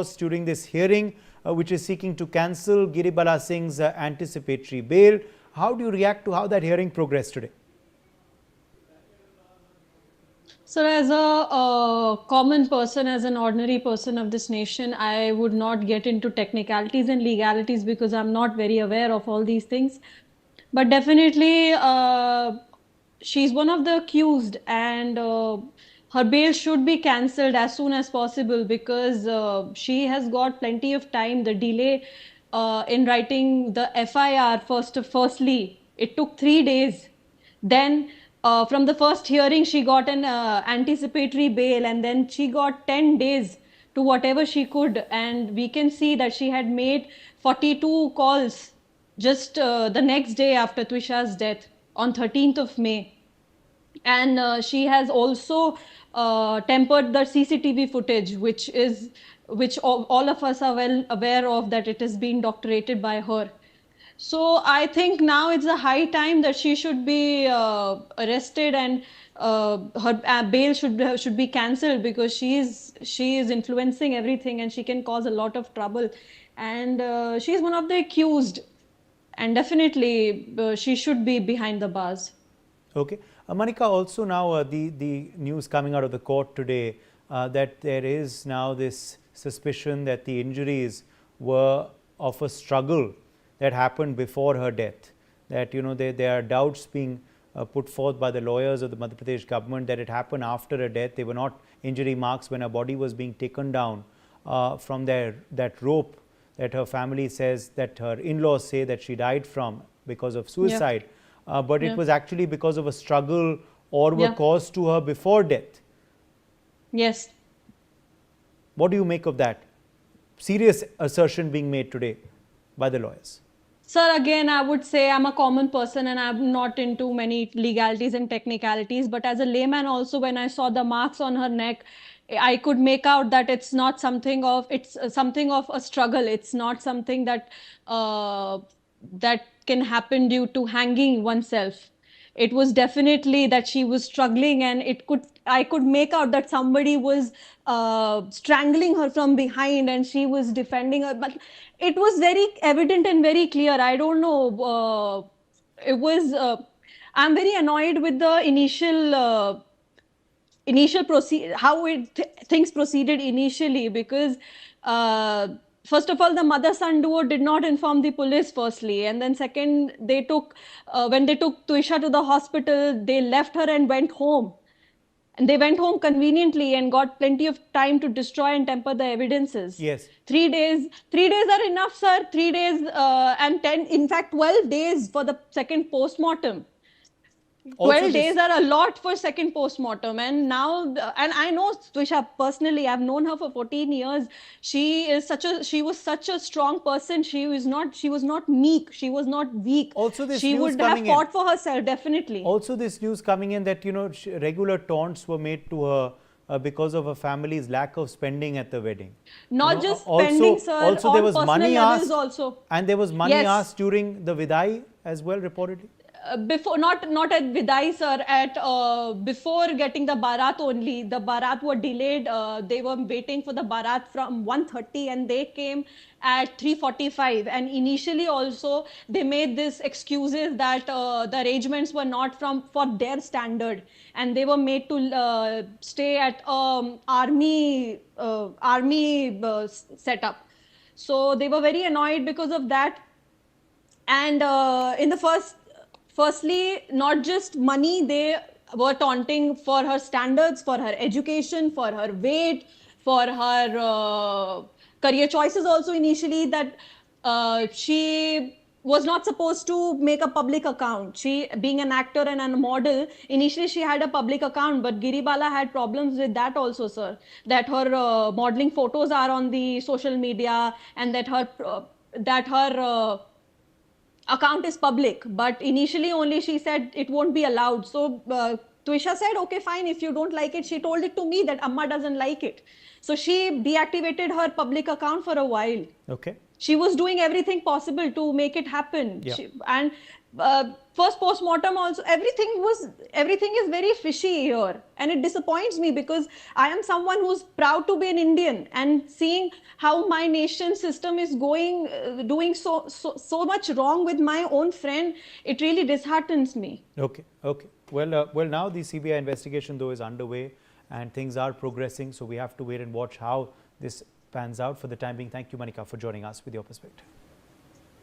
during this hearing, which is seeking to cancel Giribala Singh's anticipatory bail. How do you react to how that hearing progressed today? Sir, as a common person, as an ordinary person of this nation, I would not get into technicalities and legalities because I'm not very aware of all these things. But definitely, she's one of the accused, and her bail should be cancelled as soon as possible because she has got plenty of time. The delay in writing the FIR, firstly, it took 3 days. Then from the first hearing, she got an anticipatory bail, and then she got 10 days to whatever she could. And we can see that she had made 42 calls just the next day after Twisha's death on 13th of May. And she has also tempered the CCTV footage, which all of us are well aware of, that it has been doctorated by her. So I think now it's a high time that she should be arrested, and her bail should be cancelled because she is influencing everything, and she can cause a lot of trouble. And she is one of the accused, and definitely she should be behind the bars. Okay. Manika, also now the news coming out of the court today that there is now this suspicion that the injuries were of a struggle that happened before her death. That, you know, there are doubts being put forth by the lawyers of the Madhya Pradesh government that it happened after her death. They were not injury marks when her body was being taken down from that rope that her family says, that her in-laws say that she died from because of suicide. Yeah. But it was actually because of a struggle or were caused to her before death. Yes. What do you make of that serious assertion being made today by the lawyers? Sir, again, I would say I'm a common person and I'm not into many legalities and technicalities. But as a layman also, when I saw the marks on her neck, I could make out that it's not something of, it's something of a struggle. It's not something that that can happen due to hanging oneself. It was definitely that she was struggling, and I could make out that somebody was strangling her from behind and she was defending her. But it was very evident and very clear. I don't know. It was. I'm very annoyed with the initial how things proceeded initially, because first of all, the mother-son duo did not inform the police firstly, and then second, they took when they took Twisha to the hospital, they left her and went home. And they went home conveniently and got plenty of time to destroy and temper the evidences. Yes. 3 days are enough, sir. 3 days and 10, in fact, 12 days for the second post-mortem. 12 days are a lot for second post-mortem. And now, and I know Twisha personally, I've known her for 14 years. She was such a strong person. She was not meek. She was not weak. Also, this she news would have fought for herself, definitely. Also, this news coming in that, you know, regular taunts were made to her because of her family's lack of spending at the wedding. Not just spending, sir. Also, there was money asked. Also. And there was money asked during the Vidai as well, reportedly. Before, not at Vidai, sir, at before getting the Bharat only. The Bharat were delayed. They were waiting for the Bharat from 1:30 and they came at 3:45. And initially also they made this excuses that the arrangements were not for their standard, and they were made to stay at army setup. So they were very annoyed because of that. And in the firstly, not just money, they were taunting for her standards, for her education, for her weight, for her career choices also initially, that she was not supposed to make a public account. She, being an actor and a model, initially she had a public account, but Giribala had problems with that also, sir. That her modeling photos are on the social media, and that her account is public, but initially only she said it won't be allowed. So Twisha said, okay, fine, if you don't like it. She told it to me that Amma doesn't like it. So she deactivated her public account for a while. Okay. She was doing everything possible to make it happen. Yeah. And first post-mortem also, everything is very fishy here, and it disappoints me because I am someone who's proud to be an Indian, and seeing how my nation system is going, doing so much wrong with my own friend, it really disheartens me. Okay, okay. Well, now the CBI investigation though is underway and things are progressing, so we have to wait and watch how this pans out. For the time being, thank you, Manika, for joining us with your perspective.